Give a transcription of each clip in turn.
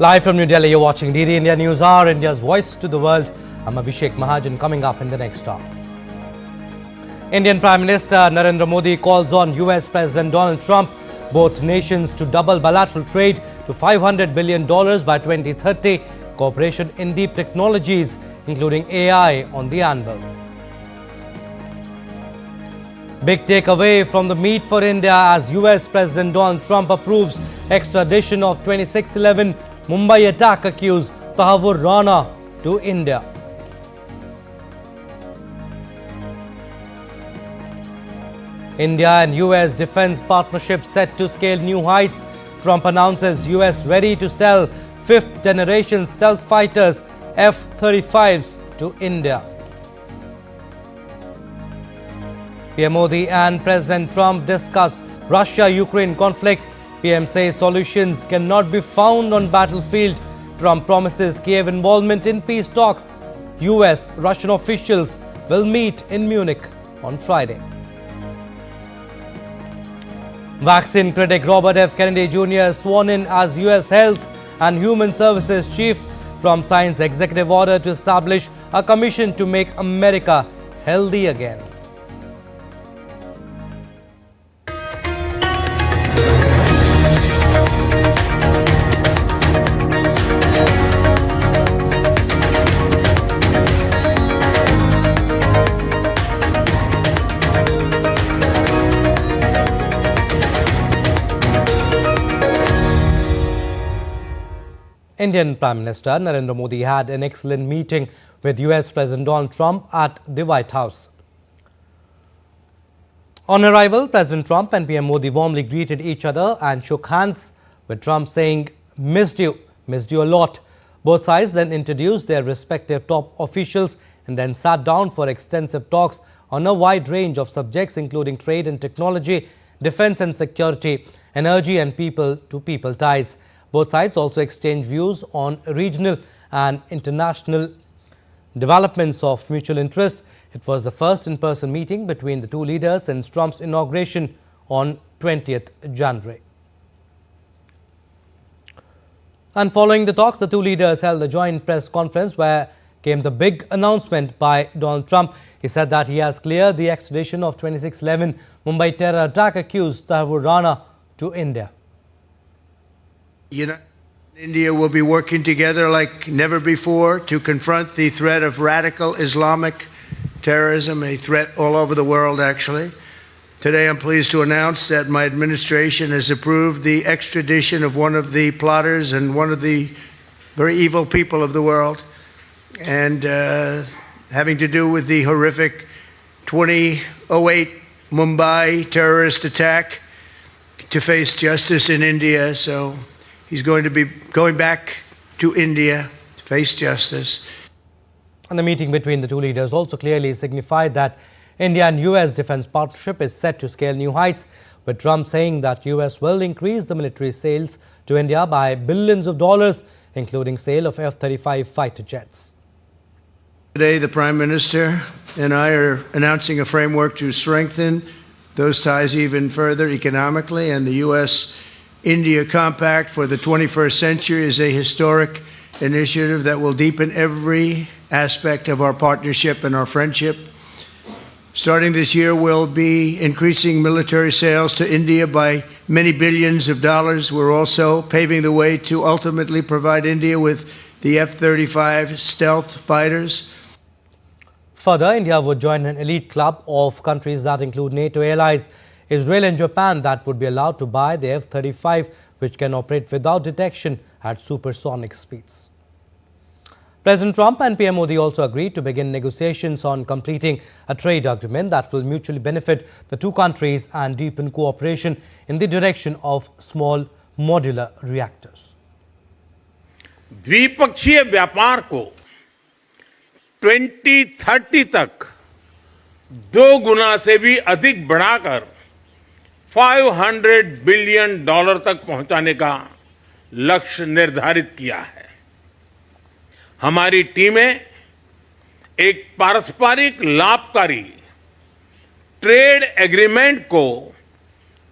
Live from New Delhi, you're watching DD India News Hour, India's voice to the world. I'm Abhishek Mahajan. Coming up in the next hour. Indian Prime Minister Narendra Modi calls on US President Donald Trump, both nations to double bilateral trade to $500 billion by 2030, cooperation in deep technologies, including AI, on the anvil. Big takeaway from the meet for India as US President Donald Trump approves extradition of 2611 Mumbai attack accused Tahawwur Rana to India. India and US defense partnership set to scale new heights. Trump announces US ready to sell fifth generation stealth fighters F-35s to India. PM Modi and President Trump discuss Russia-Ukraine conflict. PM says solutions cannot be found on battlefield. Trump promises Kiev involvement in peace talks. US-Russian officials will meet in Munich on Friday. Vaccine critic Robert F. Kennedy Jr. sworn in as US Health and Human Services Chief. Trump signs executive order to establish a commission to make America healthy again. Indian Prime Minister Narendra Modi had an excellent meeting with US President Donald Trump at the White House. On arrival, President Trump and PM Modi warmly greeted each other and shook hands, with Trump saying, missed you a lot. Both sides then introduced their respective top officials and then sat down for extensive talks on a wide range of subjects, including trade and technology, defense and security, energy and people-to-people ties. Both sides also exchanged views on regional and international developments of mutual interest. It was the first in-person meeting between the two leaders since Trump's inauguration on 20th January. And following the talks, the two leaders held a joint press conference where came the big announcement by Donald Trump. He said that he has cleared the extradition of 2611 Mumbai terror attack accused Tahawwur Rana to India. India will be working together like never before to confront the threat of radical Islamic terrorism, a threat all over the world, actually. Today, I'm pleased to announce that my administration has approved the extradition of one of the plotters and one of the very evil people of the world, and having to do with the horrific 2008 Mumbai terrorist attack, to face justice in India. So he's going to be going back to India to face justice. And the meeting between the two leaders also clearly signified that India and US defense partnership is set to scale new heights, with Trump saying that US will increase the military sales to India by billions of dollars, including sale of F-35 fighter jets. Today, the Prime Minister and I are announcing a framework to strengthen those ties even further economically, and the US-India Compact for the 21st century is a historic initiative that will deepen every aspect of our partnership and our friendship. Starting this year, we'll be increasing military sales to India by many billions of dollars. We're also paving the way to ultimately provide India with the F-35 stealth fighters. Further, India would join an elite club of countries that include NATO allies, Israel and Japan, that would be allowed to buy the F-35, which can operate without detection at supersonic speeds. President Trump and PM Modi also agreed to begin negotiations on completing a trade agreement that will mutually benefit the two countries and deepen cooperation in the direction of small modular reactors. द्विपक्षीय व्यापार को 2030 तक 2 गुना से भी अधिक बढ़ाकर $500 billion तक पहुंचाने का लक्ष्य निर्धारित किया है। हमारी टीमें एक पारस्परिक लाभकारी ट्रेड एग्रीमेंट को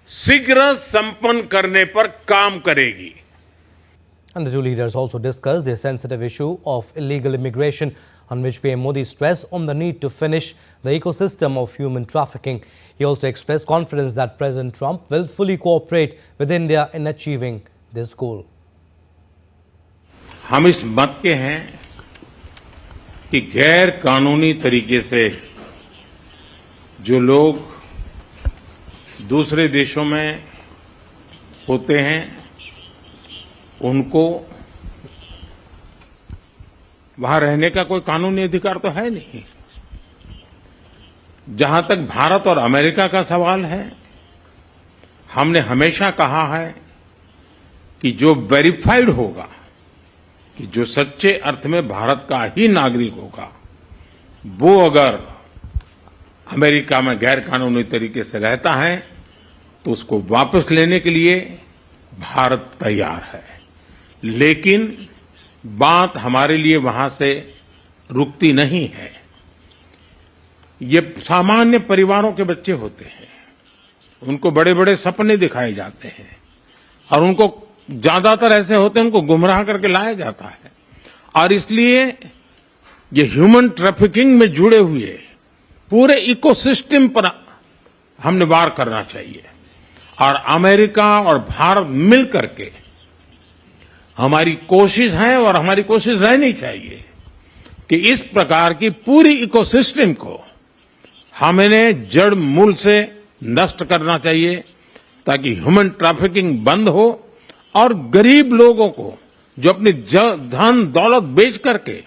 शीघ्र संपन्न करने पर काम करेगी। And the two leaders also discussed the sensitive issue of illegal immigration, on which PM Modi stressed on the need to finish the ecosystem of human trafficking. He also expressed confidence that President Trump will fully cooperate with India in achieving this goal. हम इस मत के हैं कि गैर कानूनी तरीके से जो लोग दूसरे देशों में होते हैं उनको वहां रहने का कोई कानूनी अधिकार तो है नहीं। जहां तक भारत और अमेरिका का सवाल है, हमने हमेशा कहा है कि जो वेरीफाइड होगा, कि जो सच्चे अर्थ में भारत का ही नागरिक होगा, वो अगर अमेरिका में गैर कानूनी तरीके से रहता है तो उसको वापस लेने के लिए भारत तैयार है। लेकिन बात हमारे लिए वहां से रुकती नहीं है। ये सामान्य परिवारों के बच्चे होते हैं, उनको बड़े बड़े सपने दिखाए जाते हैं और उनको ज्यादातर ऐसे होते हैं उनको गुमराह करके लाया जाता है। और इसलिए ये ह्यूमन ट्रैफिकिंग में जुड़े हुए पूरे इकोसिस्टम पर हमने वार करना चाहिए। और अमेरिका और भारत मिल करके हमारी कोशिश है और हमारी कोशिश रहनी चाहिए कि इस प्रकार की पूरी इकोसिस्टम को हमें जड़ मूल से नष्ट करना चाहिए, ताकि ह्यूमन ट्रैफिकिंग बंद हो और गरीब लोगों को जो अपनी धन दौलत बेच करके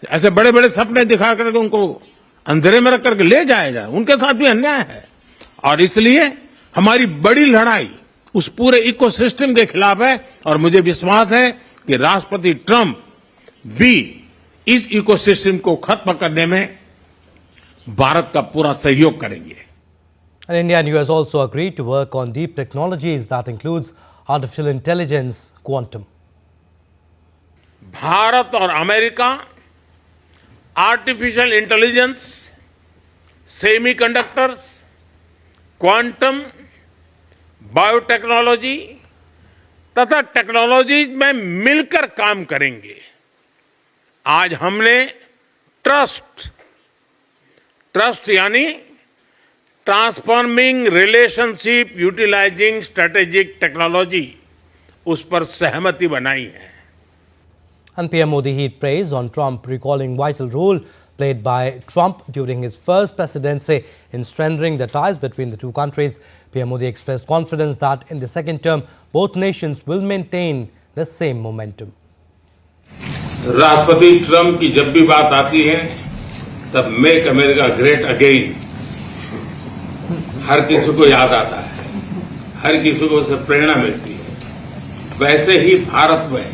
ऐसे बड़े बड़े सपने दिखा करके उनको अंधेरे में रख करके ले जाया जाए, उनके साथ भी अन्याय है। और इसलिए हमारी बड़ी लड़ाई उस पूरे इकोसिस्टम के खिलाफ है और मुझे विश्वास है कि राष्ट्रपति ट्रंप भी इस इकोसिस्टम को खत्म करने में भारत का पूरा सहयोग करेंगे। And India and US also agreed to work on deep technologies that includes artificial intelligence, quantum. Bharat और America artificial intelligence, semiconductors, quantum, biotechnology तथा टेक्नोलॉजी में मिलकर काम करेंगे। आज हमने ट्रस्ट यानी transforming relationship utilizing strategic technology, उस पर सहमति बनाई है। And PM Modi heaped praise on Trump, recalling vital role played by Trump during his first presidency in strengthening the ties between the two countries. PM Modi expressed confidence that in the second term, both nations will maintain the same momentum. राष्ट्रपति Trump की जब भी बात आती है तब make America great again हर किसी को याद आता है, हर किसी को उससे प्रेरणा मिलती है। वैसे ही भारत में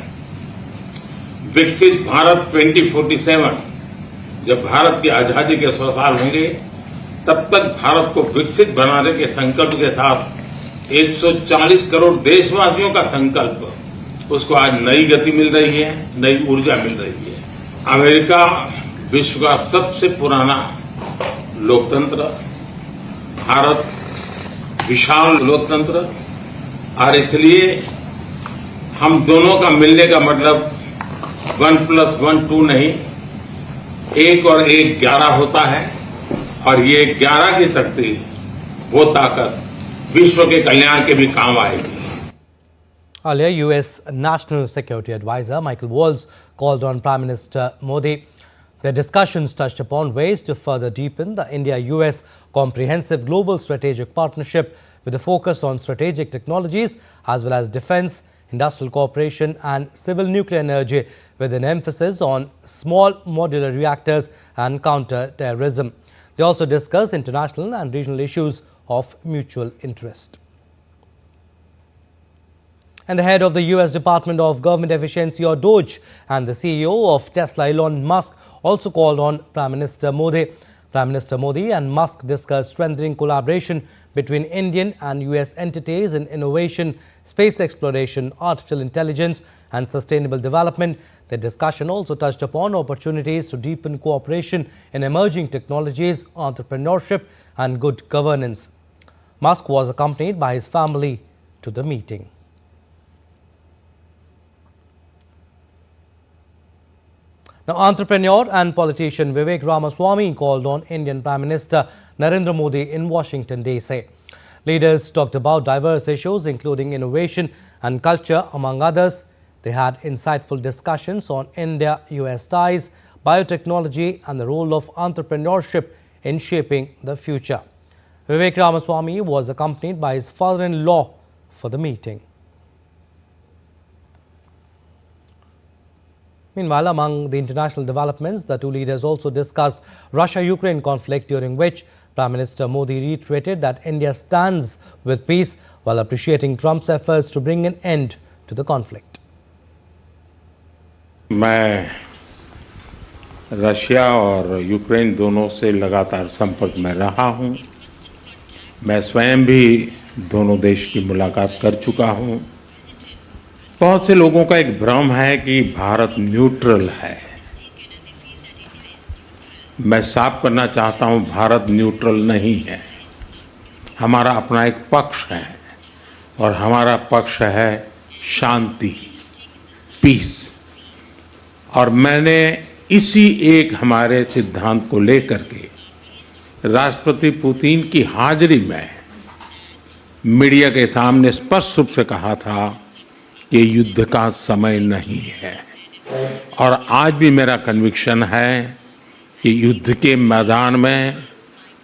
विकसित भारत 2047, जब भारत की आजादी के 100 साल होंगे, तब तक भारत को विकसित बनाने के संकल्प के साथ 140 करोड़ देशवासियों का संकल्प, उसको आज नई गति मिल रही है, नई ऊर्जा मिल रही है। अमेरिका विश्व का सबसे पुराना लोकतंत्र, भारत विशाल लोकतंत्र, और इसलिए हम दोनों का मिलने का मतलब 1+1 2 नहीं, 1 और 1 11 होता है। और ये 11 की शक्ति, वो ताकत विश्व के कल्याण के भी काम आएगी। Earlier, US National Security Advisor Michael Waltz called on Prime Minister Modi. Their discussions touched upon ways to further deepen the India-US comprehensive global strategic partnership with a focus on strategic technologies as well as defense, industrial cooperation and civil nuclear energy, with an emphasis on small modular reactors and counter-terrorism. They also discussed international and regional issues of mutual interest. And the head of the US Department of Government Efficiency, or DOGE, and the CEO of Tesla, Elon Musk, also called on Prime Minister Modi. Prime Minister Modi and Musk discussed strengthening collaboration between Indian and US entities in innovation, space exploration, artificial intelligence and sustainable development. The discussion also touched upon opportunities to deepen cooperation in emerging technologies, entrepreneurship and good governance. Musk was accompanied by his family to the meeting. Now, entrepreneur and politician Vivek Ramaswamy called on Indian Prime Minister Narendra Modi in Washington, D.C. Leaders talked about diverse issues including innovation and culture, among others. They had insightful discussions on India-US ties, biotechnology and the role of entrepreneurship in shaping the future. Vivek Ramaswamy was accompanied by his father-in-law for the meeting. Meanwhile, among the international developments, the two leaders also discussed Russia-Ukraine conflict, during which Prime Minister Modi reiterated that India stands with peace while appreciating Trump's efforts to bring an end to the conflict. मैं Russia और Ukraine दोनों से लगातार संपर्क में रहा हूं। मैं स्वयं भी दोनों देश की मुलाकात कर चुका हूं। बहुत से लोगों का एक भ्रम है कि भारत न्यूट्रल है। मैं साफ करना चाहता हूं, भारत न्यूट्रल नहीं है। हमारा अपना एक पक्ष है और हमारा पक्ष है शांति, पीस। और मैंने इसी एक हमारे सिद्धांत को लेकर के राष्ट्रपति पुतिन की हाजिरी में मीडिया के सामने स्पष्ट रूप से कहा था कि युद्ध का समय नहीं है। और आज भी मेरा कन्विक्शन है कि युद्ध के मैदान में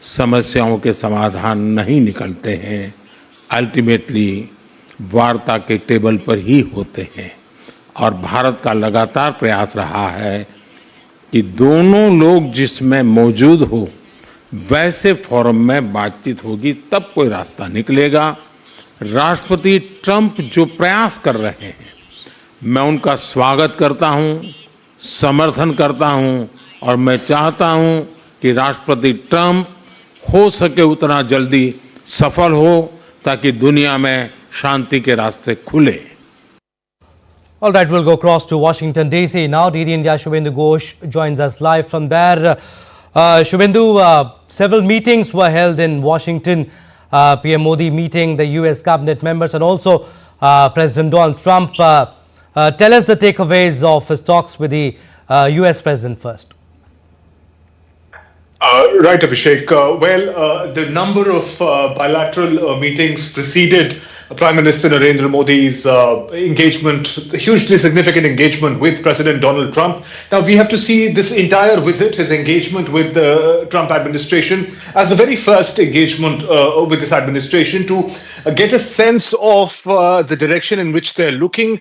समस्याओं के समाधान नहीं निकलते हैं, अल्टीमेटली वार्ता के टेबल पर ही होते हैं। और भारत का लगातार प्रयास रहा है कि दोनों लोग जिसमें मौजूद हो वैसे फोरम में बातचीत होगी, तब कोई रास्ता निकलेगा। राष्ट्रपति ट्रंप जो प्रयास कर रहे हैं, मैं उनका स्वागत करता हूं, समर्थन करता हूं और मैं चाहता हूं कि राष्ट्रपति ट्रंप हो सके उतना जल्दी सफल हो ताकि दुनिया में शांति के रास्ते खुले। All right, we'll go across to Washington, D.C. now. DD India Shubhendu Ghosh joins us live from there. Shubhendu, several meetings were held in Washington. PM Modi meeting the US cabinet members and also President Donald Trump. Tell us the takeaways of his talks with the US president first. Right, Abhishek. The number of bilateral meetings preceded Prime Minister Narendra Modi's engagement, hugely significant engagement with President Donald Trump. Now, we have to see this entire visit, his engagement with the Trump administration, as the very first engagement with this administration to get a sense of the direction in which they're looking,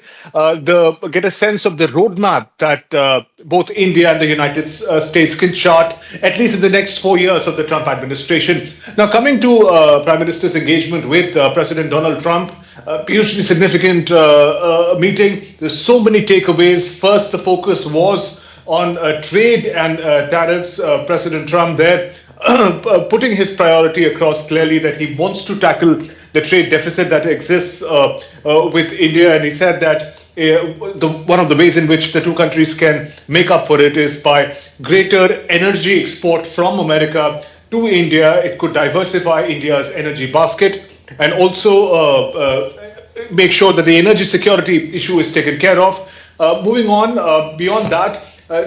get a sense of the roadmap that both India and the United States can chart, at least in the next 4 years of the Trump administration. Now, coming to Prime Minister's engagement with President Donald Trump, hugely significant meeting. There's so many takeaways. First, the focus was on trade and tariffs. President Trump there putting his priority across clearly that he wants to tackle the trade deficit that exists with India. And he said that one of the ways in which the two countries can make up for it is by greater energy export from America to India. It could diversify India's energy basket and also make sure that the energy security issue is taken care of. Moving on, beyond that,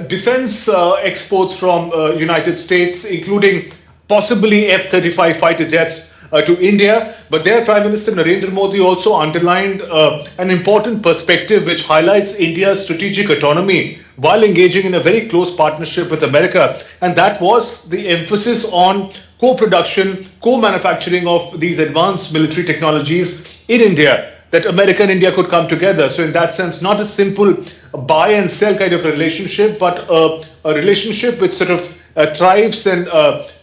defense exports from United States, including possibly F-35 fighter jets to India. But there, Prime Minister Narendra Modi also underlined an important perspective which highlights India's strategic autonomy while engaging in a very close partnership with America. And that was the emphasis on co-production, co-manufacturing of these advanced military technologies in India, that America and India could come together. So in that sense, not a simple buy and sell kind of relationship, but a relationship which sort of thrives and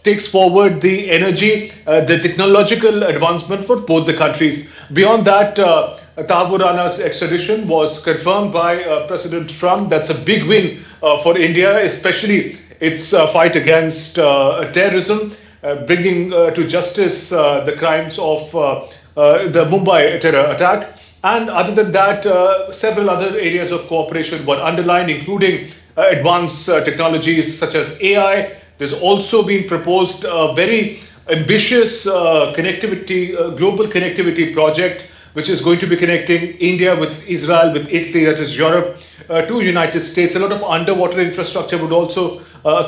takes forward the energy, the technological advancement for both the countries. Beyond that, Tahawwur Rana's extradition was confirmed by President Trump. That's a big win for India, especially its fight against terrorism, bringing to justice the crimes of the Mumbai terror attack. And other than that, several other areas of cooperation were underlined, including advanced technologies such as AI. There's also been proposed a very ambitious global connectivity project which is going to be connecting India with Israel, with Italy, that is Europe, to United States. A lot of underwater infrastructure would also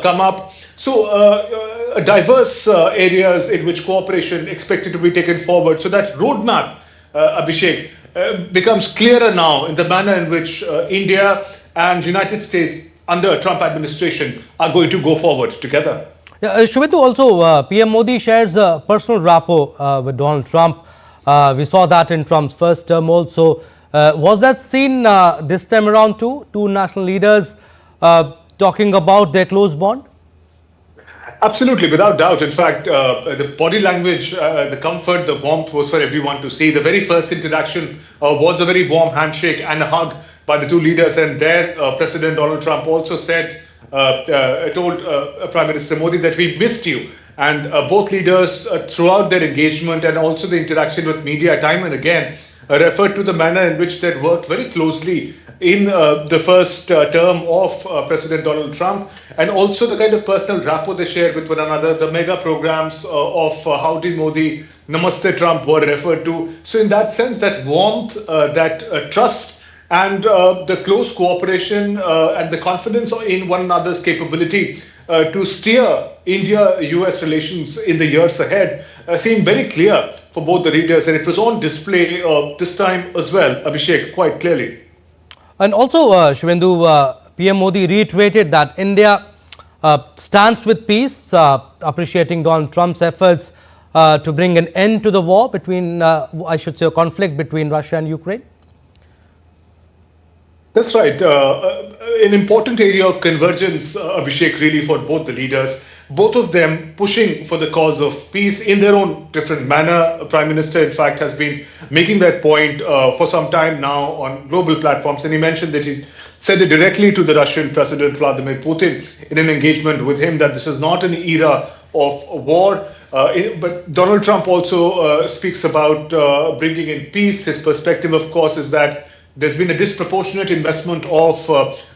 come up. So diverse areas in which cooperation expected to be taken forward. So that roadmap, Abhishek, becomes clearer now in the manner in which India and United States under Trump administration are going to go forward together. Yeah, Shubhendu, also PM Modi shares a personal rapport with Donald Trump. We saw that in Trump's first term also. Was that seen this time around too? Two national leaders talking about their close bond? Absolutely, without doubt. In fact, the body language, the comfort, the warmth was for everyone to see. The very first interaction was a very warm handshake and a hug by the two leaders. And there, President Donald Trump also said, told Prime Minister Modi that we missed you. And both leaders, throughout their engagement and also the interaction with media time and again, referred to the manner in which they worked very closely in the first term of President Donald Trump, and also the kind of personal rapport they shared with one another. The mega programs of Howdy Modi, Namaste Trump were referred to. So in that sense, that warmth, that trust, and the close cooperation and the confidence in one another's capability to steer India-US relations in the years ahead seemed very clear for both the leaders, and it was on display this time as well, Abhishek, quite clearly. And also, Shubhendu, PM Modi reiterated that India stands with peace, appreciating Donald Trump's efforts to bring an end to the war between, I should say, a conflict between Russia and Ukraine. That's right. An important area of convergence, Abhishek, really for both the leaders. Both of them pushing for the cause of peace in their own different manner. Prime Minister, in fact, has been making that point for some time now on global platforms. And he mentioned that he said it directly to the Russian President Vladimir Putin in an engagement with him that this is not an era of war. But Donald Trump also speaks about bringing in peace. His perspective, of course, is that there's been a disproportionate investment of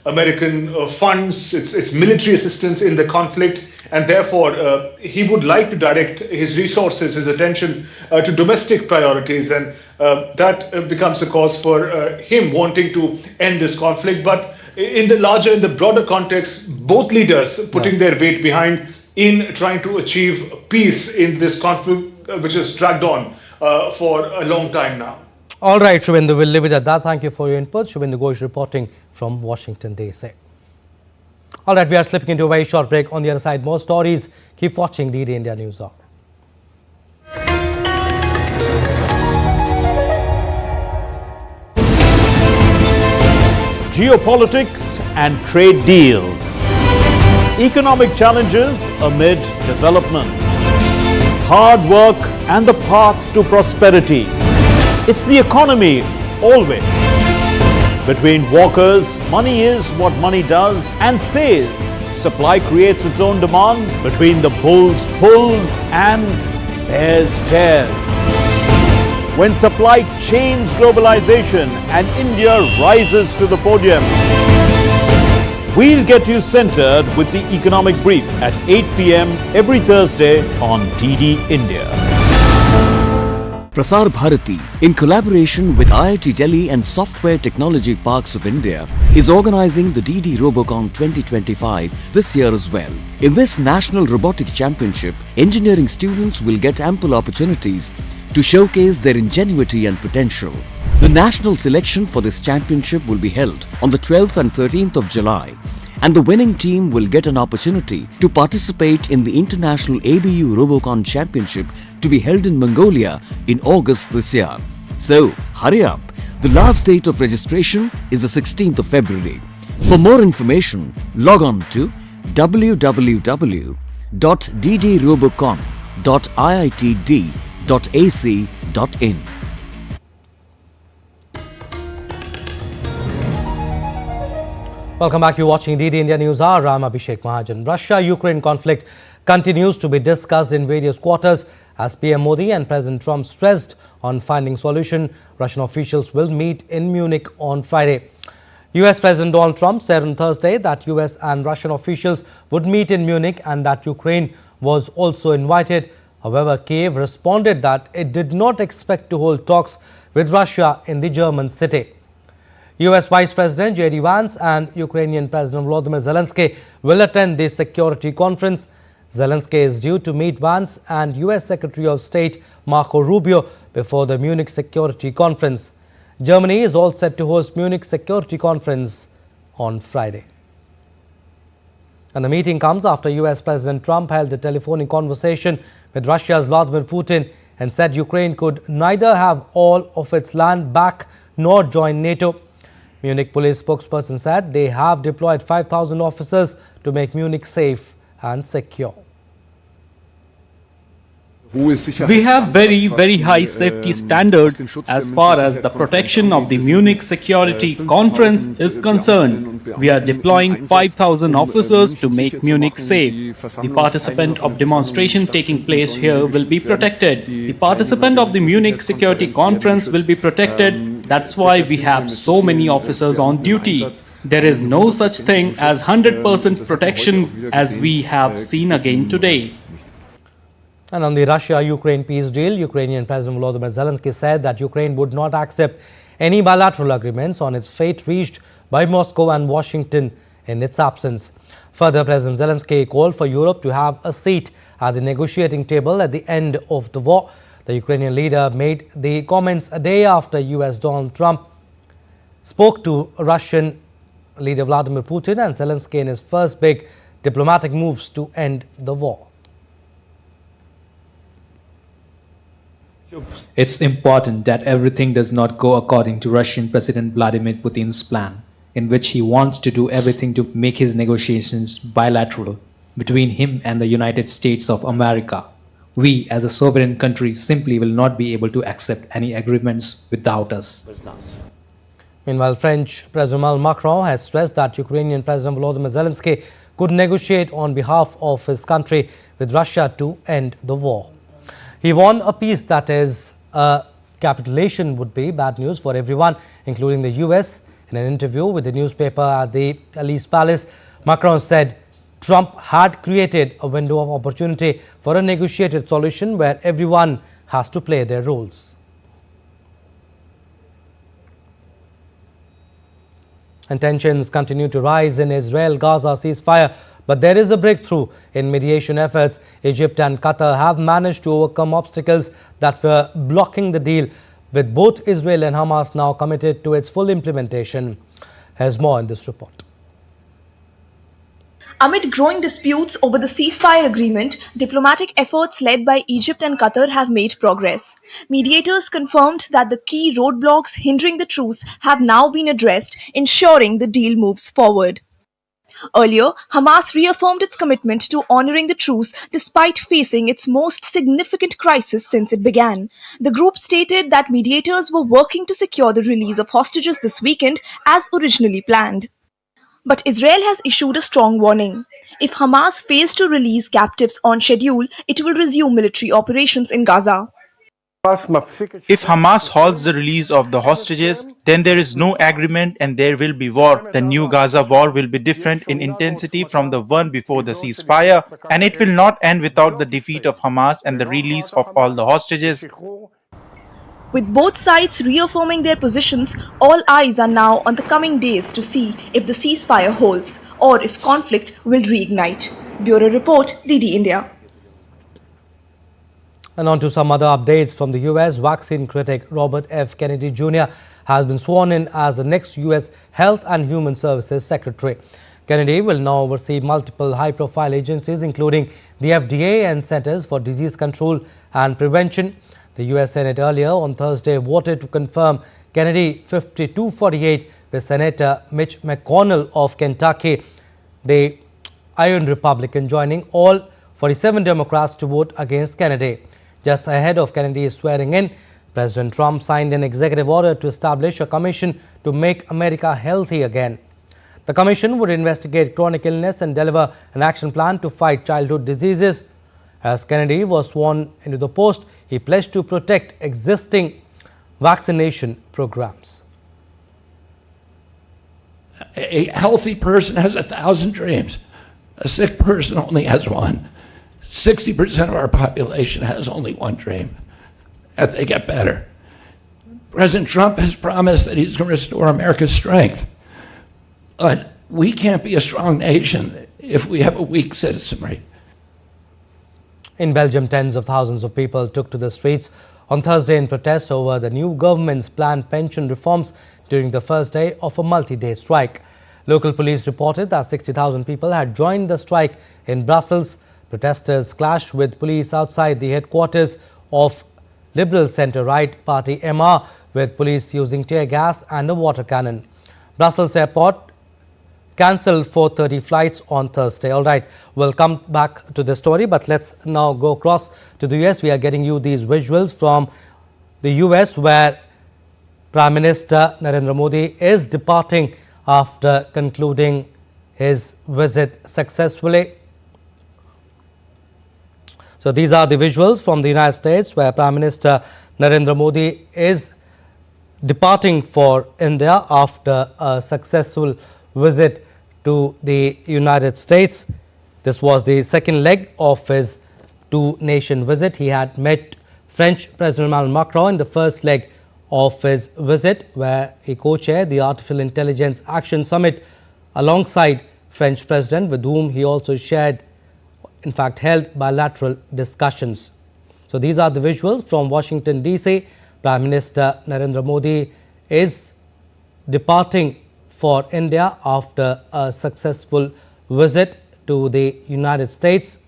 American funds, its military assistance in the conflict, and therefore he would like to direct his resources, his attention to domestic priorities, and that becomes a cause for him wanting to end this conflict. But in the broader context, both leaders putting their weight behind in trying to achieve peace in this conflict, which has dragged on for a long time now. All right, Shubhendu, we'll leave it at that. Thank you for your input. Shubhendu Ghosh reporting from Washington, D.C. All right, we are slipping into a very short break. On the other side, more stories. Keep watching DD India News Hour. Geopolitics and trade deals. Economic challenges amid development. Hard work and the path to prosperity. It's the economy, always. Between walkers, money is what money does and says. Supply creates its own demand. Between the bulls pulls and bears tears. When supply chains globalization and India rises to the podium. We'll get you centered with the economic brief at 8 p.m. every Thursday on DD India. Prasar Bharati, in collaboration with IIT Delhi and Software Technology Parks of India, is organizing the DD Robocon 2025 this year as well. In this National Robotic Championship, engineering students will get ample opportunities to showcase their ingenuity and potential. The national selection for this championship will be held on the 12th and 13th of July, and the winning team will get an opportunity to participate in the International ABU Robocon Championship to be held in Mongolia in August this year. So, hurry up. The last date of registration is the 16th of February. For more information, log on to www.ddrobocon.iitd.ac.in. Welcome back. You're watching DD India News Hour. I'm Abhishek Mahajan. Russia-Ukraine conflict continues to be discussed in various quarters as PM Modi and President Trump stressed on finding solution. Russian officials will meet in Munich on Friday. US President Donald Trump said on Thursday that US and Russian officials would meet in Munich and that Ukraine was also invited. However, Kiev responded that it did not expect to hold talks with Russia in the German city. US Vice President J.D. Vance and Ukrainian President Volodymyr Zelensky will attend the security conference. Zelensky is due to meet Vance and US Secretary of State Marco Rubio before the Munich Security Conference. Germany is all set to host Munich Security Conference on Friday. And the meeting comes after US President Trump held a telephonic conversation with Russia's Vladimir Putin and said Ukraine could neither have all of its land back nor join NATO. Munich police spokesperson said they have deployed 5,000 officers to make Munich safe and secure. We have very high safety standards as far as the protection of the Munich Security Conference is concerned. We are deploying 5,000 officers to make Munich safe. The participant of demonstration taking place here will be protected. The participant of the Munich Security Conference will be protected. That's why we have so many officers on duty. There is no such thing as 100% protection as we have seen again today. And on the Russia-Ukraine peace deal, Ukrainian President Volodymyr Zelensky said that Ukraine would not accept any bilateral agreements on its fate reached by Moscow and Washington in its absence. Further, President Zelensky called for Europe to have a seat at the negotiating table at the end of the war. The Ukrainian leader made the comments a day after US Donald Trump spoke to Russian leader Vladimir Putin and Zelensky in his first big diplomatic moves to end the war. It's important that everything does not go according to Russian President Vladimir Putin's plan, in which he wants to do everything to make his negotiations bilateral between him and the United States of America. We, as a sovereign country, simply will not be able to accept any agreements without us. Meanwhile, French President Emmanuel Macron has stressed that Ukrainian President Volodymyr Zelensky could negotiate on behalf of his country with Russia to end the war. He warned a peace that is a capitulation would be bad news for everyone, including the US. In an interview with the newspaper at the Elysee Palace, Macron said Trump had created a window of opportunity for a negotiated solution where everyone has to play their roles. And tensions continue to rise in Israel-Gaza ceasefire. But there is a breakthrough in mediation efforts. Egypt and Qatar have managed to overcome obstacles that were blocking the deal, with both Israel and Hamas now committed to its full implementation. Here's more in this report. Amid growing disputes over the ceasefire agreement, diplomatic efforts led by Egypt and Qatar have made progress. Mediators confirmed that the key roadblocks hindering the truce have now been addressed, ensuring the deal moves forward. Earlier, Hamas reaffirmed its commitment to honoring the truce despite facing its most significant crisis since it began. The group stated that mediators were working to secure the release of hostages this weekend as originally planned. But Israel has issued a strong warning. If Hamas fails to release captives on schedule, it will resume military operations in Gaza. If Hamas halts the release of the hostages, then there is no agreement and there will be war. The new Gaza war will be different in intensity from the one before the ceasefire, and it will not end without the defeat of Hamas and the release of all the hostages. With both sides reaffirming their positions, all eyes are now on the coming days to see if the ceasefire holds or if conflict will reignite. Bureau Report, DD India. And on to some other updates from the US. Vaccine critic Robert F. Kennedy Jr. has been sworn in as the next US Health and Human Services Secretary. Kennedy will now oversee multiple high-profile agencies, including the FDA and Centers for Disease Control and Prevention. The US Senate earlier on Thursday voted to confirm Kennedy 52-48 with Senator Mitch McConnell of Kentucky, the Iron Republican, joining all 47 Democrats to vote against Kennedy. Just ahead of Kennedy's swearing in, President Trump signed an executive order to establish a commission to make America healthy again. The commission would investigate chronic illness and deliver an action plan to fight childhood diseases. As Kennedy was sworn into the post, he pledged to protect existing vaccination programs. A healthy person has 1,000 dreams. A sick person only has one. 60% of our population has only one dream, that they get better. President Trump has promised that he's going to restore America's strength. But we can't be a strong nation if we have a weak citizenry. In Belgium, tens of thousands of people took to the streets on Thursday in protest over the new government's planned pension reforms during the first day of a multi-day strike. Local police reported that 60,000 people had joined the strike in Brussels. Protesters clashed with police outside the headquarters of Liberal centre-right party MR, with police using tear gas and a water cannon. Brussels airport cancelled 430 flights on Thursday. All right, we'll come back to the story, but let's now go across to the US. We are getting you these visuals from the US, where Prime Minister Narendra Modi is departing after concluding his visit successfully. So these are the visuals from the United States, where Prime Minister Narendra Modi is departing for India after a successful visit to the United States. This was the second leg of his two-nation visit. He had met French President Emmanuel Macron in the first leg of his visit, where he co-chaired the Artificial Intelligence Action Summit alongside French President, with whom he also shared, in fact, held bilateral discussions. So these are the visuals from Washington, D.C. Prime Minister Narendra Modi is departing for India after a successful visit to the United States.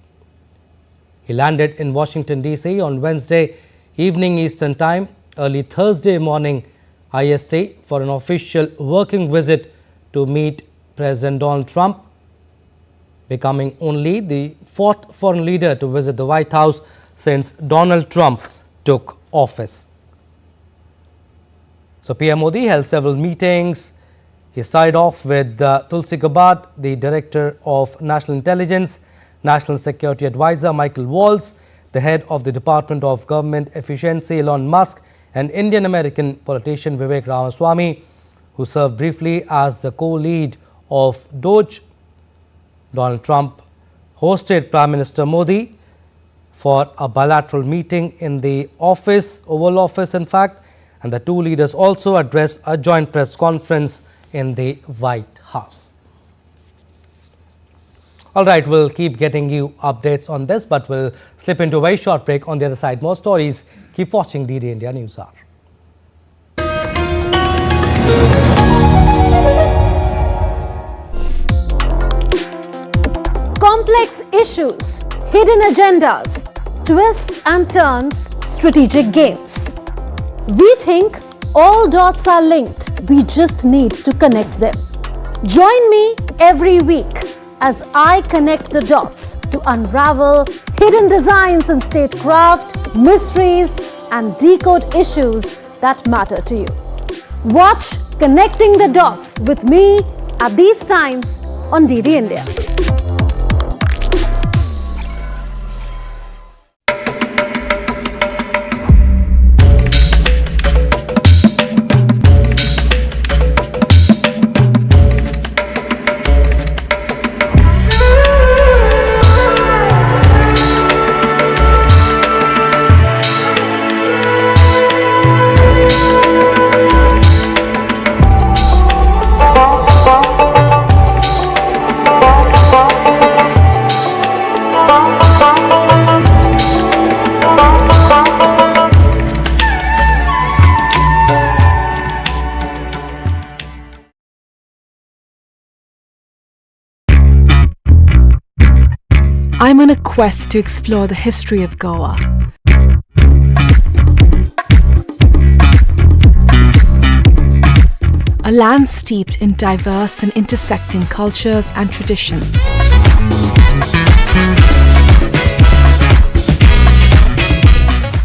He landed in Washington, D.C. on Wednesday evening Eastern Time, early Thursday morning IST, for an official working visit to meet President Donald Trump, becoming only the fourth foreign leader to visit the White House since Donald Trump took office. So PM Modi held several meetings. He started off with Tulsi Gabbard, the Director of National Intelligence, National Security Advisor Michael Waltz, the head of the Department of Government Efficiency Elon Musk, and Indian-American politician Vivek Ramaswamy, who served briefly as the co-lead of DOGE. Donald Trump hosted Prime Minister Modi for a bilateral meeting in the Oval Office, in fact, and the two leaders also addressed a joint press conference in the White House. All right, we'll keep getting you updates on this, but we'll slip into a very short break. On the other side, more stories. Keep watching DD India News Hour. Complex issues, hidden agendas, twists and turns, strategic games. We think all dots are linked. We just need to connect them. Join me every week as I connect the dots to unravel hidden designs in statecraft, mysteries, and decode issues that matter to you. Watch Connecting the Dots with me at these times on DD India. I'm on a quest to explore the history of Goa. A land steeped in diverse and intersecting cultures and traditions.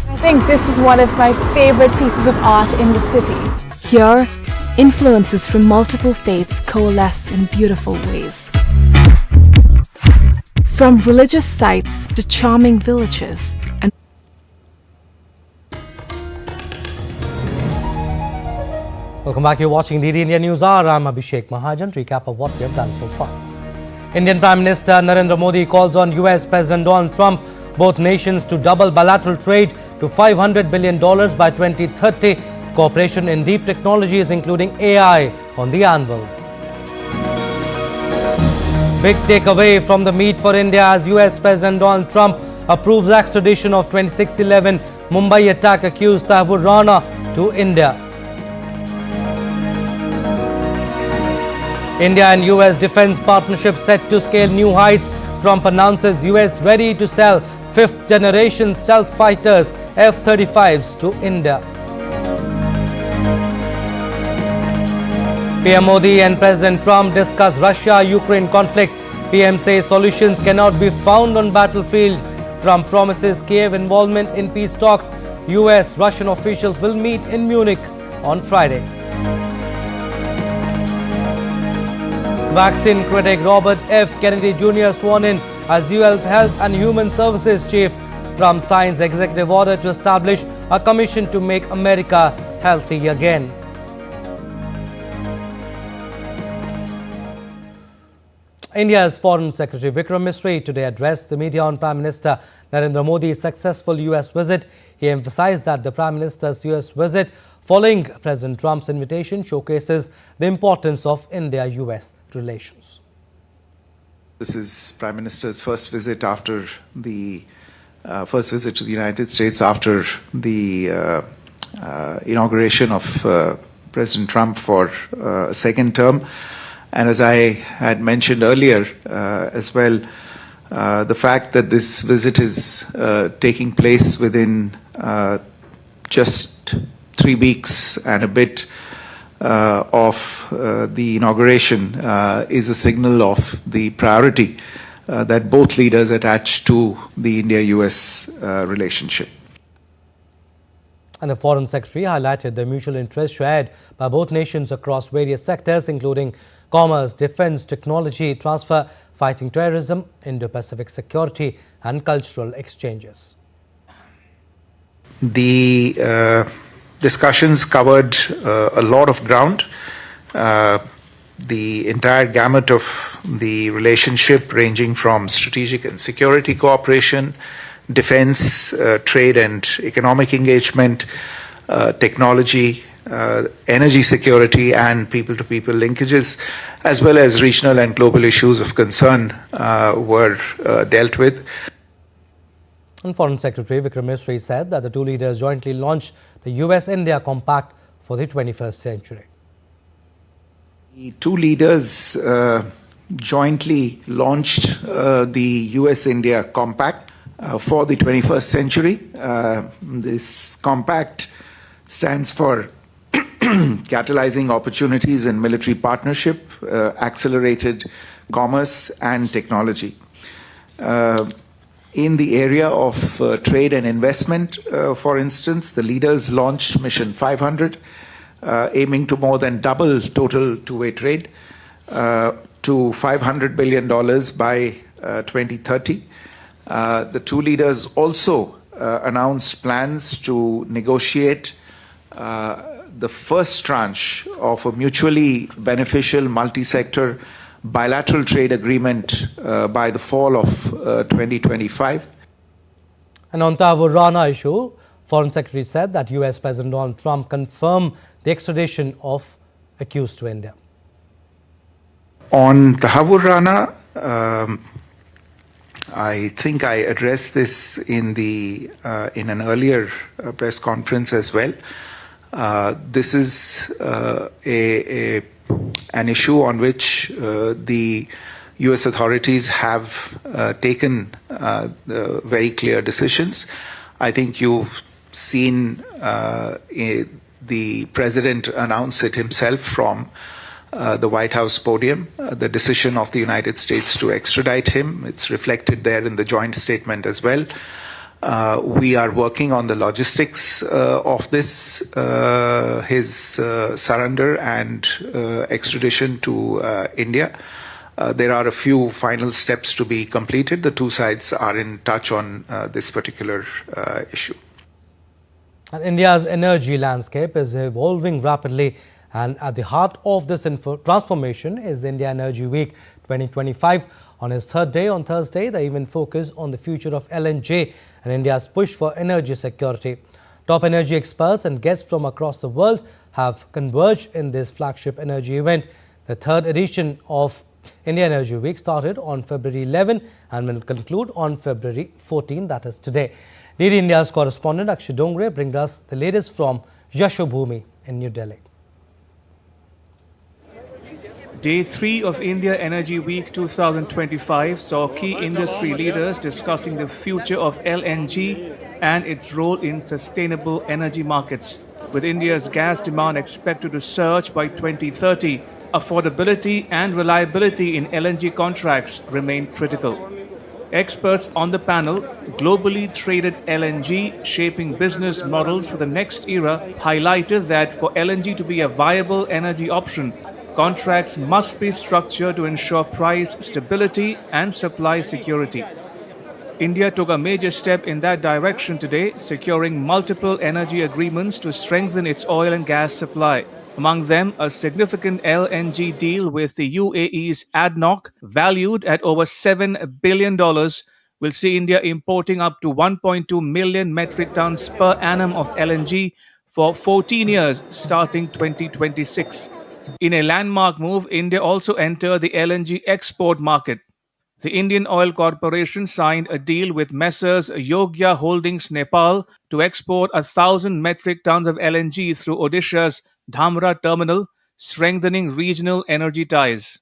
I think this is one of my favorite pieces of art in the city. Here, influences from multiple faiths coalesce in beautiful ways. From religious sites to charming villages and Welcome back. You're watching DD India News Hour. I'm Abhishek Mahajan. Recap of what we have done so far. Indian Prime Minister Narendra Modi calls on US President Donald Trump, both nations to double bilateral trade to $500 billion by 2030 Cooperation in deep technologies including AI on the anvil. Big takeaway from the meet for India as US President Donald Trump approves extradition of 2611 Mumbai attack accused Tahawwur Rana to India. India and US defense partnership set to scale new heights. Trump announces US ready to sell 5th generation stealth fighters F-35s to India. PM Modi and President Trump discuss Russia-Ukraine conflict. PM says solutions cannot be found on battlefield. Trump promises Kiev involvement in peace talks. US-Russian officials will meet in Munich on Friday. Vaccine critic Robert F. Kennedy Jr. sworn in as US Health and Human Services Chief. Trump signs executive order to establish a commission to make America healthy again. India's Foreign Secretary Vikram Misri today addressed the media on Prime Minister Narendra Modi's successful US visit. He emphasized that the Prime Minister's US visit following President Trump's invitation showcases the importance of India-US relations. This is Prime Minister's first visit after the first visit to the United States after the inauguration of President Trump for a second term. And as I had mentioned earlier as well, the fact that this visit is taking place within just 3 weeks and a bit of the inauguration is a signal of the priority that both leaders attach to the India-US relationship. And the Foreign Secretary highlighted the mutual interest shared by both nations across various sectors, including commerce, defense, technology transfer, fighting terrorism, Indo-Pacific security and cultural exchanges. The discussions covered a lot of ground. The entire gamut of the relationship ranging from strategic and security cooperation, defense, trade and economic engagement, technology, energy security and people-to-people linkages, as well as regional and global issues of concern were dealt with. And Foreign Secretary Vikram Misri said that the two leaders jointly launched the US-India Compact for the 21st century. The two leaders jointly launched the US-India Compact for the 21st century. This compact stands for catalyzing opportunities in military partnership, accelerated commerce and technology. In the area of trade and investment, for instance, the leaders launched Mission 500, aiming to more than double total two-way trade to $500 billion by 2030. The two leaders also announced plans to negotiate the first tranche of a mutually beneficial multi-sector bilateral trade agreement by the fall of 2025. And on Tahawwur Rana issue, Foreign Secretary said that US President Donald Trump confirmed the extradition of accused to India. On Tahawwur Rana, I think I addressed this in an earlier press conference as well. This is an issue on which the US authorities have taken very clear decisions. I think you've seen the President announce it himself from the White House podium, the decision of the United States to extradite him. It's reflected there in the joint statement as well. We are working on the logistics of this, his surrender and extradition to India. There are a few final steps to be completed. The two sides are in touch on this particular issue. And India's energy landscape is evolving rapidly, and at the heart of this transformation is India Energy Week 2025. On its third day on Thursday, the event focused on the future of LNG and India's push for energy security. Top energy experts and guests from across the world have converged in this flagship energy event. The third edition of India Energy Week started on February 11 and will conclude on February 14, that is today. DD India's correspondent Akshay Dongre brings us the latest from Yashobhumi in New Delhi. Day 3 of India Energy Week 2025 saw key industry leaders discussing the future of LNG and its role in sustainable energy markets. With India's gas demand expected to surge by 2030, affordability and reliability in LNG contracts remain critical. Experts on the panel, globally traded LNG shaping business models for the next era, highlighted that for LNG to be a viable energy option, contracts must be structured to ensure price stability and supply security. India took a major step in that direction today, securing multiple energy agreements to strengthen its oil and gas supply. Among them, a significant LNG deal with the UAE's ADNOC, valued at over $7 billion, will see India importing up to 1.2 million metric tons per annum of LNG for 14 years starting 2026. In a landmark move, India also entered the LNG export market. The Indian Oil Corporation signed a deal with Messrs. Yogya Holdings Nepal to export 1,000 metric tons of LNG through Odisha's Dhamra terminal, strengthening regional energy ties.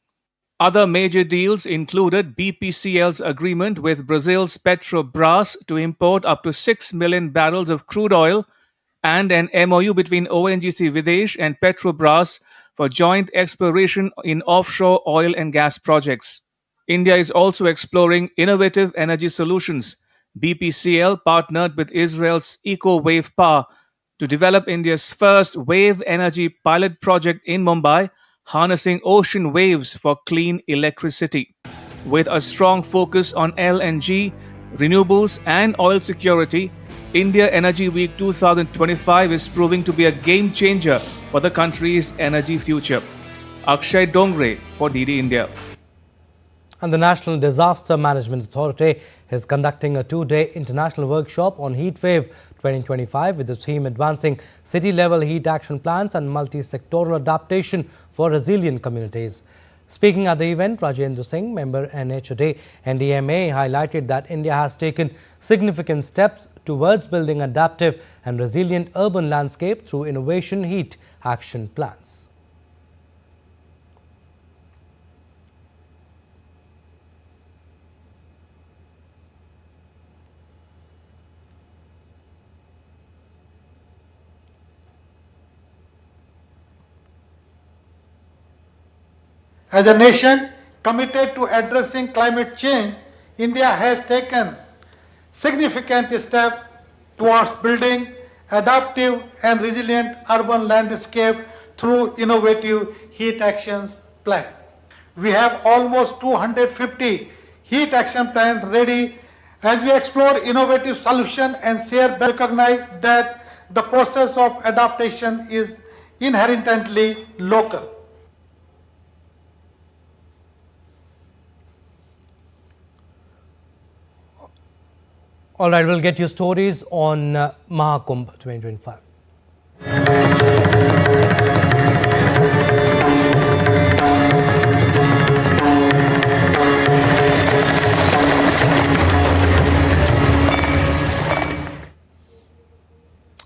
Other major deals included BPCL's agreement with Brazil's Petrobras to import up to 6 million barrels of crude oil and an MOU between ONGC Videsh and Petrobras for joint exploration in offshore oil and gas projects. India is also exploring innovative energy solutions. BPCL partnered with Israel's EcoWave Power to develop India's first wave energy pilot project in Mumbai, harnessing ocean waves for clean electricity. With a strong focus on LNG, renewables and oil security, India Energy Week 2025 is proving to be a game changer for the country's energy future. Akshay Dongre for DD India. And the National Disaster Management Authority is conducting a two-day international workshop on Heatwave 2025 with the theme Advancing City-Level Heat Action Plans and Multi-Sectoral Adaptation for Resilient Communities. Speaking at the event, Rajendra Singh, member NHOD NDMA, highlighted that India has taken significant steps towards building adaptive and resilient urban landscape through innovation heat action plans. As a nation committed to addressing climate change, India has taken significant steps towards building adaptive and resilient urban landscape through innovative heat actions plan. We have almost 250 heat action plans ready. As we explore innovative solutions and recognize that the process of adaptation is inherently local. All right, we'll get you stories on Mahakumbh 2025.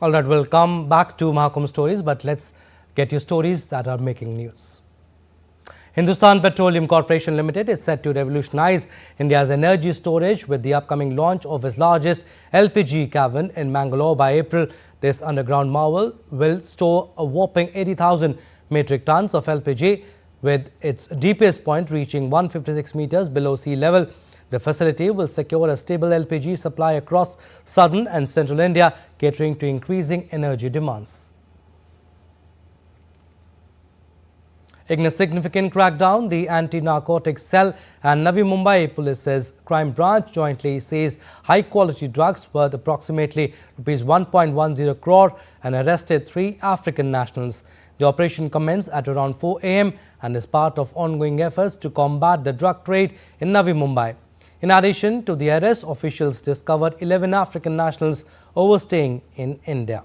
All right, we'll come back to Mahakumbh stories, but let's get you stories that are making news. Hindustan Petroleum Corporation Limited is set to revolutionize India's energy storage with the upcoming launch of its largest LPG cavern in Mangalore by April. This underground marvel will store a whopping 80,000 metric tons of LPG, with its deepest point reaching 156 meters below sea level. The facility will secure a stable LPG supply across southern and central India, catering to increasing energy demands. In a significant crackdown, the Anti-Narcotics Cell and Navi Mumbai Police's crime branch jointly seized high-quality drugs worth approximately Rs 1.10 crore and arrested 3 African nationals. The operation commenced at around 4 a.m. and is part of ongoing efforts to combat the drug trade in Navi Mumbai. In addition to the arrest, officials discovered 11 African nationals overstaying in India.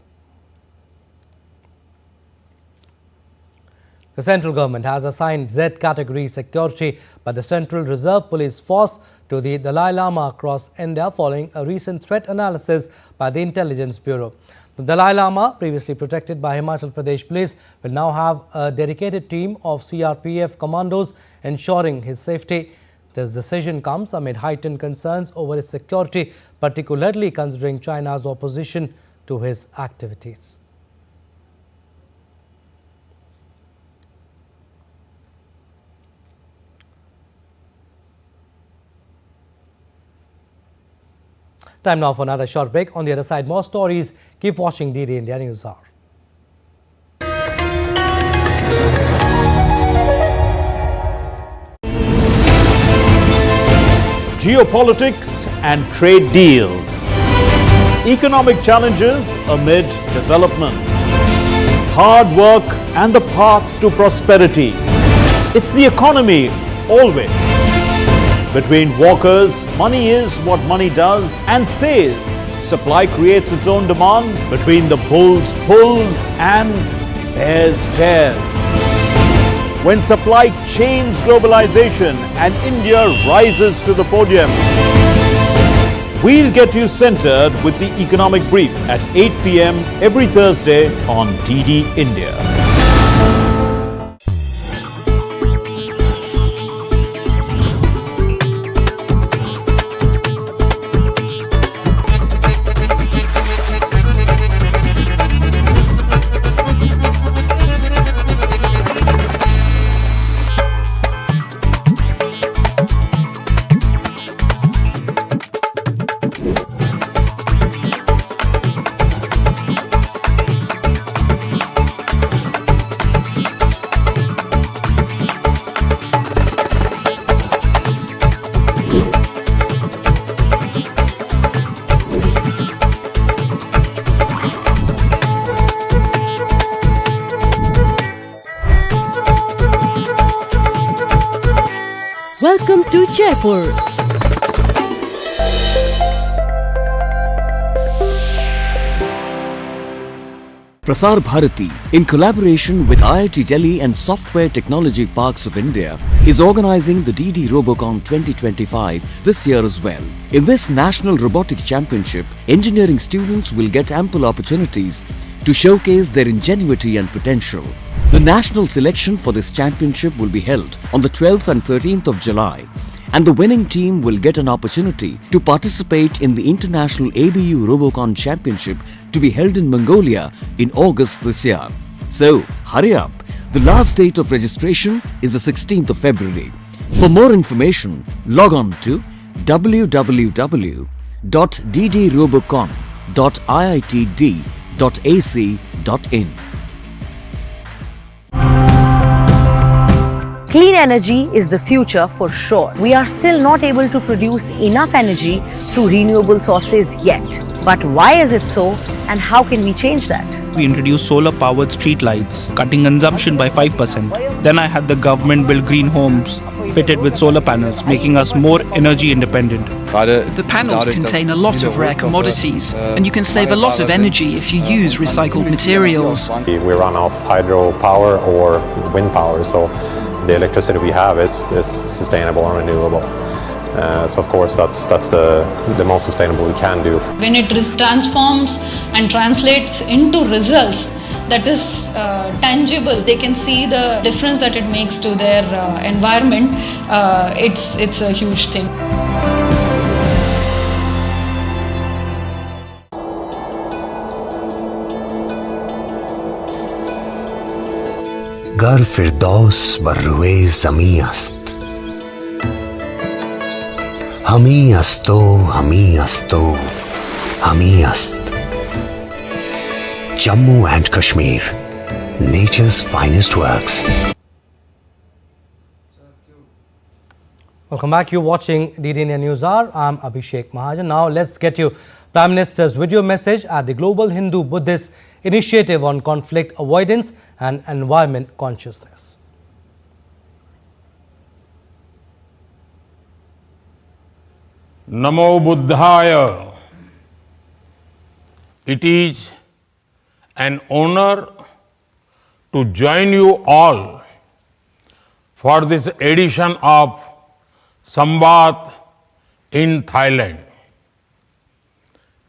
The central government has assigned Z category security by the Central Reserve Police Force to the Dalai Lama across India following a recent threat analysis by the Intelligence Bureau. The Dalai Lama, previously protected by Himachal Pradesh Police, will now have a dedicated team of CRPF commandos ensuring his safety. This decision comes amid heightened concerns over his security, particularly considering China's opposition to his activities. Time now for another short break. On the other side, more stories. Keep watching DD India News Hour. Geopolitics and trade deals. Economic challenges amid development. Hard work and the path to prosperity. It's the economy always. Between walkers, money is what money does and says. Supply creates its own demand. Between the bulls pulls and bears tears. When supply chains globalization and India rises to the podium. We'll get you centered with the economic brief at 8 p.m. every Thursday on DD India. Welcome to Jaipur. Prasar Bharati, in collaboration with IIT Delhi and Software Technology Parks of India, is organizing the DD Robocon 2025 this year as well. In this National Robotic Championship, engineering students will get ample opportunities to showcase their ingenuity and potential. The national selection for this championship will be held on the 12th and 13th of July, and the winning team will get an opportunity to participate in the International ABU Robocon Championship to be held in Mongolia in August this year. So, hurry up. The last date of registration is the 16th of February. For more information, log on to www.ddrobocon.iitd.ac.in. Clean energy is the future for sure. We are still not able to produce enough energy through renewable sources yet. But why is it so, and how can we change that? We introduced solar-powered street lights, cutting consumption by 5%. Then I had the government build green homes fitted with solar panels, making us more energy independent. The panels contain a lot of rare commodities, and you can save a lot of energy if you use recycled materials. We run off hydropower or wind power, so the electricity we have is sustainable and renewable. So of course that's the most sustainable we can do. When it transforms and translates into results that is tangible, they can see the difference that it makes to their environment. It's a huge thing. गर फिरदौस बर्रुए ज़मी अस्त हमी अस्तो हमी अस्तो हमी अस्त Jammu and Kashmir, nature's finest works. Welcome back. You're watching DD India News Hour. I'm Abhishek Mahajan. Now let's get you Prime Minister's video message at the Global Hindu Buddhist Initiative on Conflict Avoidance and Environment Consciousness. Namo Buddhaya. It is an honor to join you all for this edition of Samvad in Thailand.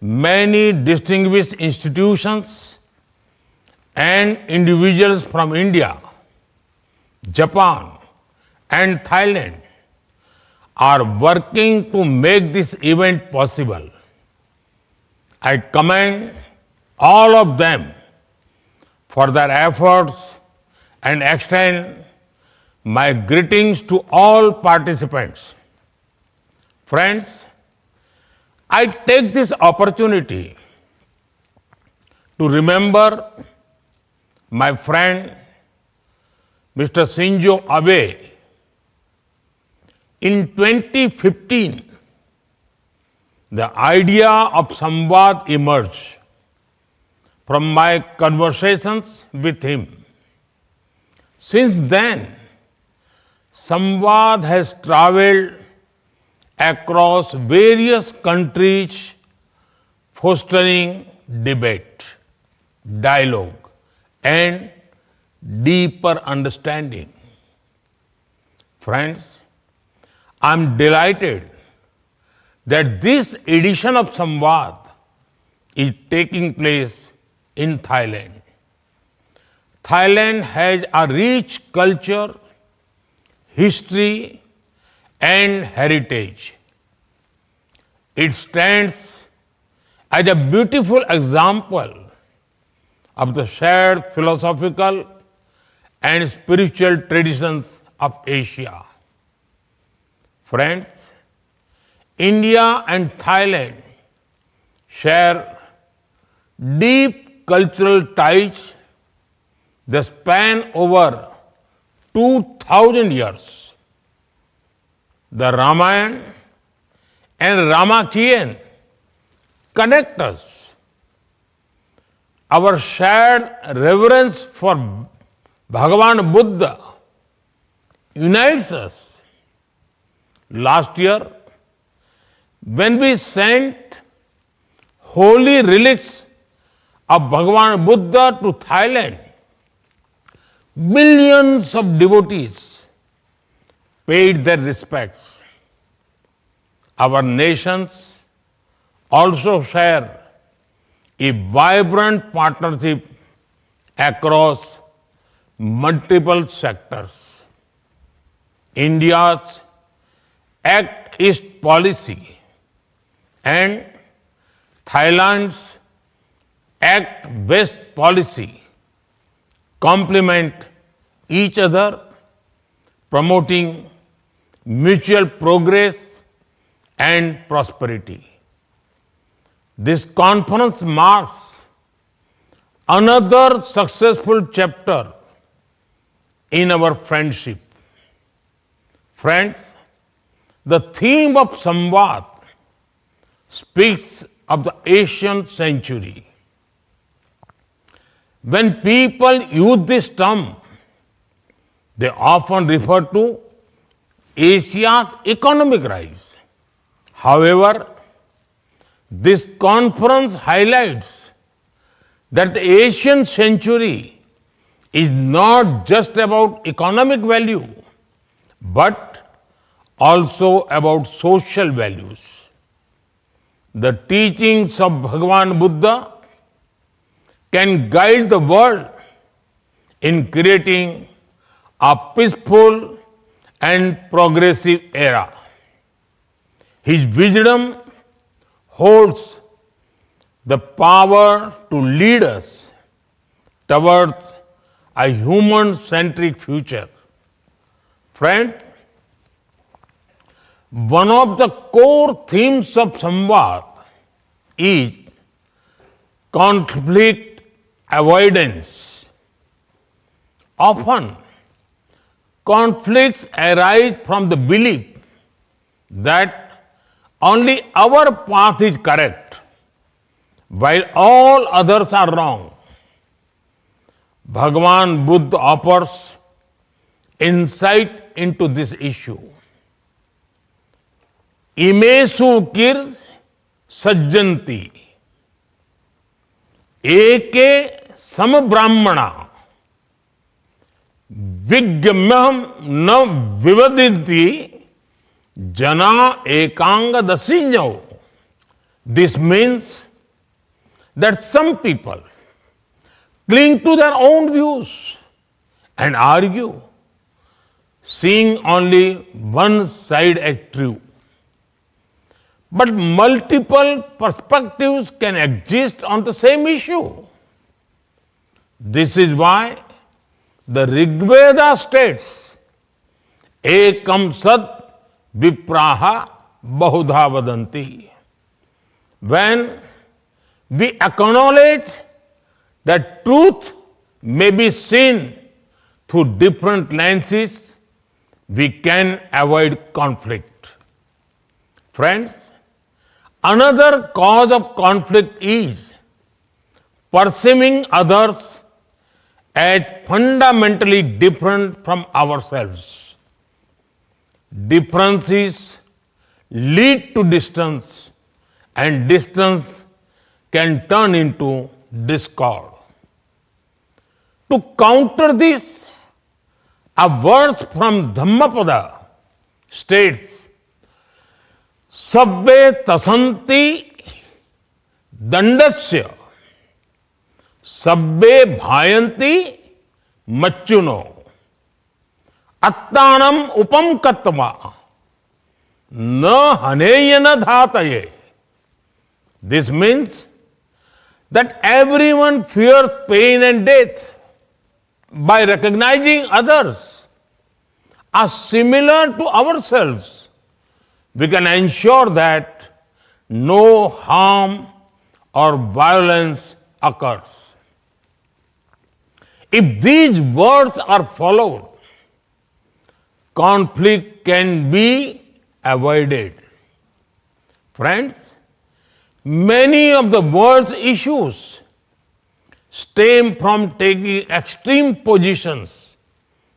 Many distinguished institutions and individuals from India, Japan, and Thailand are working to make this event possible. I commend all of them for their efforts and extend my greetings to all participants. Friends, I take this opportunity to remember my friend Mr. Shinzo Abe. In 2015, the idea of Samvad emerged from my conversations with him. Since then, Samvad has traveled across various countries, fostering debate, dialogue, and deeper understanding. Friends, I'm delighted that this edition of Samvad is taking place in Thailand. Thailand has a rich culture, history, and heritage. It stands as a beautiful example of the shared philosophical and spiritual traditions of Asia. Friends, India and Thailand share deep cultural ties that span over 2,000 years. The Ramayana and Ramakien connect us. Our shared reverence for Bhagavan Buddha unites us. Last year, when we sent holy relics of Bhagavan Buddha to Thailand, millions of devotees paid their respects. Our nations also share a vibrant partnership across multiple sectors. India's Act East policy and Thailand's Act West policy complement each other, promoting mutual progress and prosperity. This conference marks another successful chapter in our friendship. Friends, the theme of Samvad speaks of the Asian century. When people use this term, they often refer to Asia's economic rise. However, this conference highlights that the Asian century is not just about economic value, but also about social values. The teachings of Bhagavan Buddha can guide the world in creating a peaceful and progressive era. His wisdom holds the power to lead us towards a human-centric future. Friends, one of the core themes of Samvad is conflict avoidance. Often, conflicts arise from the belief that only our path is correct, while all others are wrong. Bhagavan Buddha offers insight into this issue. इमेषु किर सज्जन्ति एके समब्राह्मणा विज्ञम्यहम न विवदन्ति जना एकांग दसिन्यो. This means that some people cling to their own views and argue, seeing only one side as true. But multiple perspectives can exist on the same issue. This is why the Rigveda states, Ekam Sat Vipraha Bahudha Vadanti. When we acknowledge that truth may be seen through different lenses, we can avoid conflict. Friends, another cause of conflict is perceiving others as fundamentally different from ourselves. Differences lead to distance, and distance can turn into discord. To counter this, a verse from Dhammapada states, Sabbe tasanti dandasya, Sabbe bhayanti machuno, Attanam upam kattva, na haneyana dhataye. This means that everyone fears pain and death. By recognizing others as similar to ourselves, we can ensure that no harm or violence occurs. If these words are followed, conflict can be avoided. Friends, many of the world's issues stem from taking extreme positions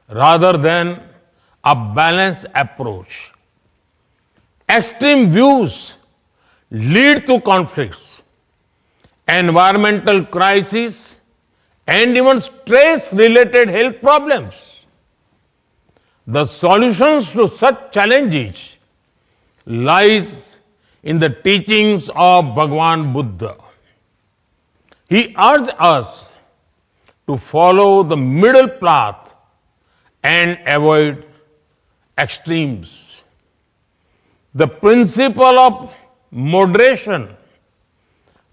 rather than a balanced approach. Extreme views lead to conflicts, environmental crises, and even stress-related health problems. The solutions to such challenges lies in the teachings of Bhagwan Buddha. He urged us to follow the middle path and avoid extremes. The principle of moderation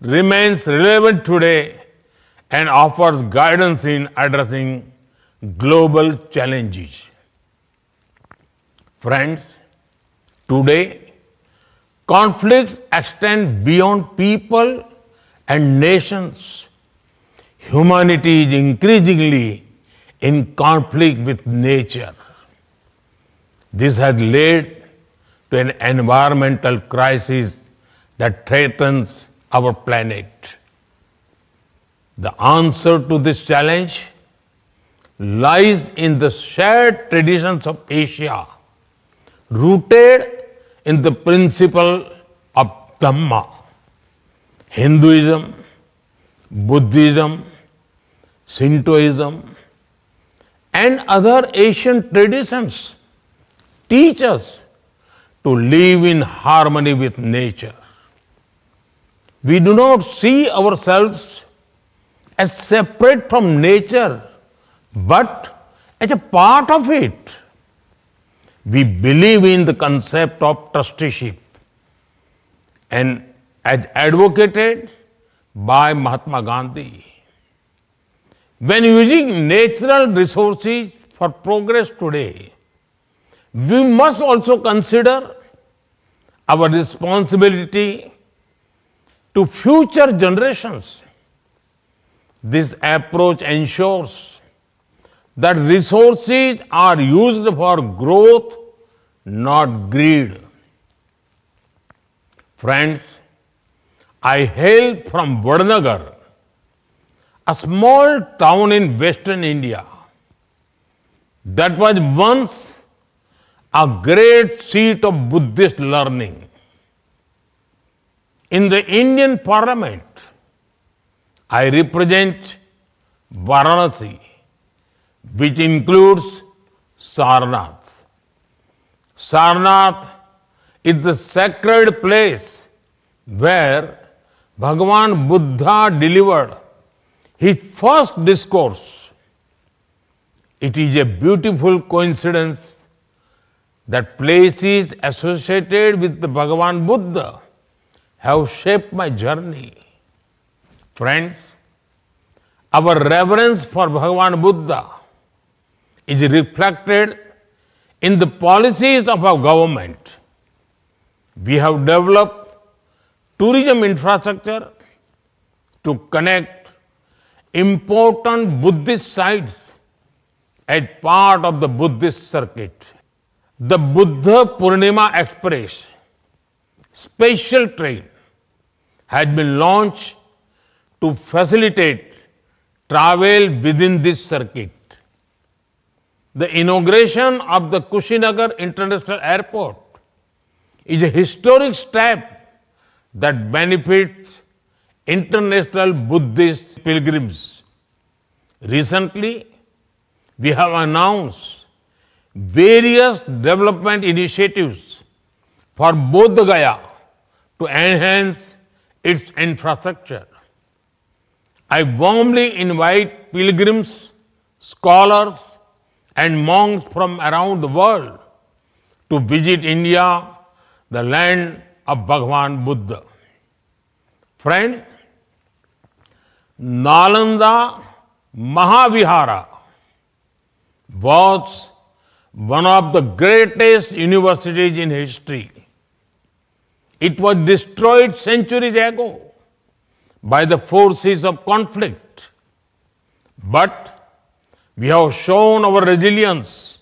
remains relevant today and offers guidance in addressing global challenges. Friends, today conflicts extend beyond people and nations. Humanity is increasingly in conflict with nature. This has led to an environmental crisis that threatens our planet. The answer to this challenge lies in the shared traditions of Asia, rooted in the principle of Dhamma. Hinduism, Buddhism, Shintoism, and other Asian traditions teach us to live in harmony with nature. We do not see ourselves as separate from nature, but as a part of it. We believe in the concept of trusteeship, and as advocated by Mahatma Gandhi. When using natural resources for progress today, we must also consider our responsibility to future generations. This approach ensures that resources are used for growth, not greed. Friends, I hail from Vadnagar, a small town in western India that was once a great seat of Buddhist learning. In the Indian Parliament, I represent Varanasi, which includes Sarnath. Sarnath is the sacred place where Bhagavan Buddha delivered his first discourse. It is a beautiful coincidence that places associated with the Bhagavan Buddha have shaped my journey. Friends, our reverence for Bhagavan Buddha is reflected in the policies of our government. We have developed tourism infrastructure to connect important Buddhist sites as part of the Buddhist circuit. The Buddha Purnima Express special train has been launched to facilitate travel within this circuit. The inauguration of the Kushinagar International Airport is a historic step that benefits international Buddhist pilgrims. Recently, we have announced various development initiatives for Bodh Gaya to enhance its infrastructure. I warmly invite pilgrims, scholars, and monks from around the world to visit India, the land of Bhagavan Buddha. Friends, Nalanda Mahavihara was one of the greatest universities in history. It was destroyed centuries ago by the forces of conflict. But we have shown our resilience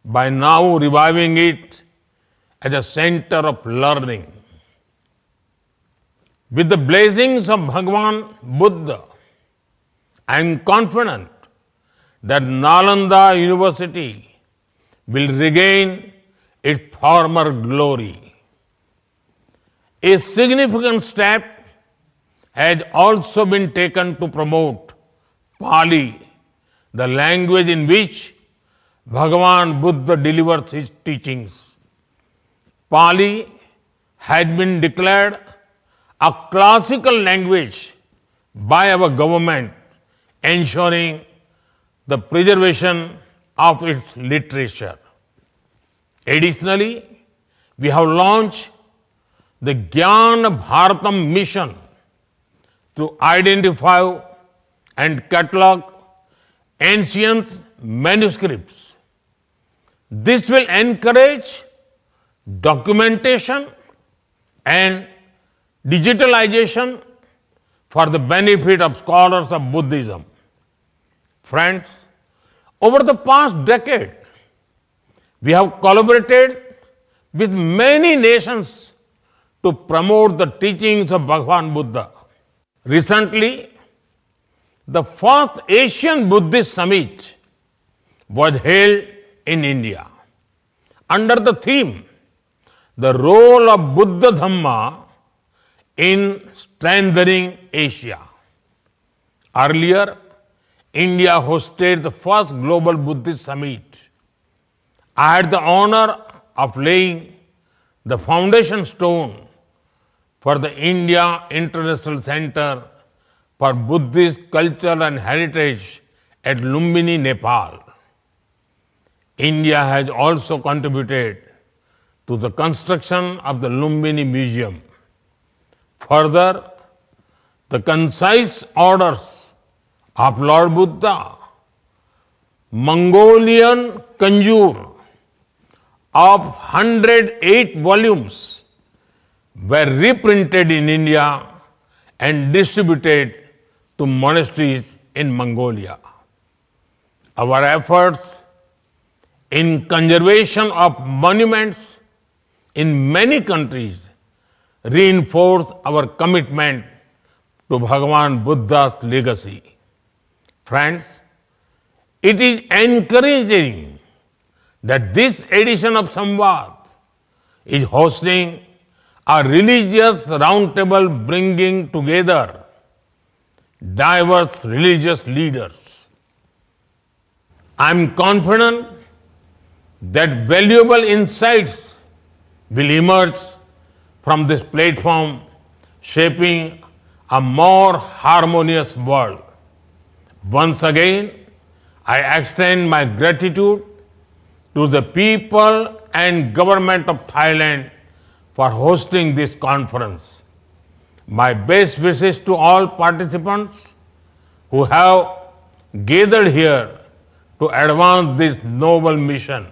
by now reviving it as a center of learning. With the blessings of Bhagavan Buddha, I am confident that Nalanda University will regain its former glory. A significant step has also been taken to promote Pali, the language in which Bhagavan Buddha delivers his teachings. Pali had been declared a classical language by our government, ensuring the preservation of its literature. Additionally, we have launched the Gyan Bharatam mission to identify and catalog ancient manuscripts. This will encourage documentation and digitalization for the benefit of scholars of Buddhism. Friends, over the past decade, we have collaborated with many nations to promote the teachings of Bhagavan Buddha. Recently, the first Asian Buddhist Summit was held in India under the theme, The Role of Buddha Dhamma in Strengthening Asia. Earlier, India hosted the first Global Buddhist Summit. I had the honor of laying the foundation stone for the India International Center for Buddhist Culture and Heritage at Lumbini, Nepal. India has also contributed to the construction of the Lumbini Museum. Further, the concise orders of Lord Buddha, Mongolian Kanjur of 108 volumes were reprinted in India and distributed to monasteries in Mongolia. Our efforts in conservation of monuments in many countries reinforce our commitment to Bhagavan Buddha's legacy. Friends, it is encouraging that this edition of Samvad is hosting a religious roundtable bringing together diverse religious leaders. I am confident that valuable insights will emerge from this platform, shaping a more harmonious world. Once again, I extend my gratitude to the people and government of Thailand for hosting this conference. My best wishes to all participants who have gathered here to advance this noble mission.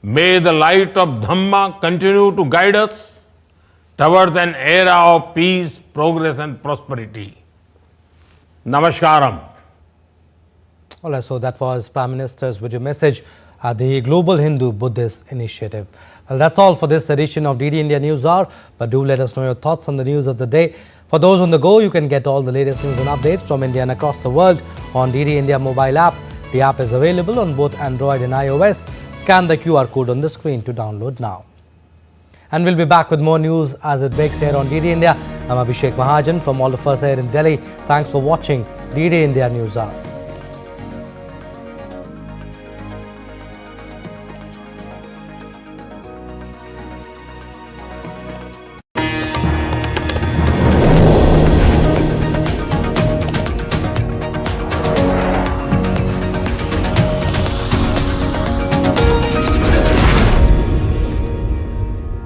May the light of Dhamma continue to guide us towards an era of peace, progress and prosperity. Namaskaram. All right, so that was Prime Minister's video message at the Global Hindu Buddhist Initiative. Well, that's all for this edition of DD India News Hour, but do let us know your thoughts on the news of the day. For those on the go, you can get all the latest news and updates from India and across the world on DD India mobile app. The app is available on both Android and iOS. Scan the QR code on the screen to download now. And we'll be back with more news as it breaks here on DD India. I'm Abhishek Mahajan from all of us here in Delhi. Thanks for watching DD India News Hour.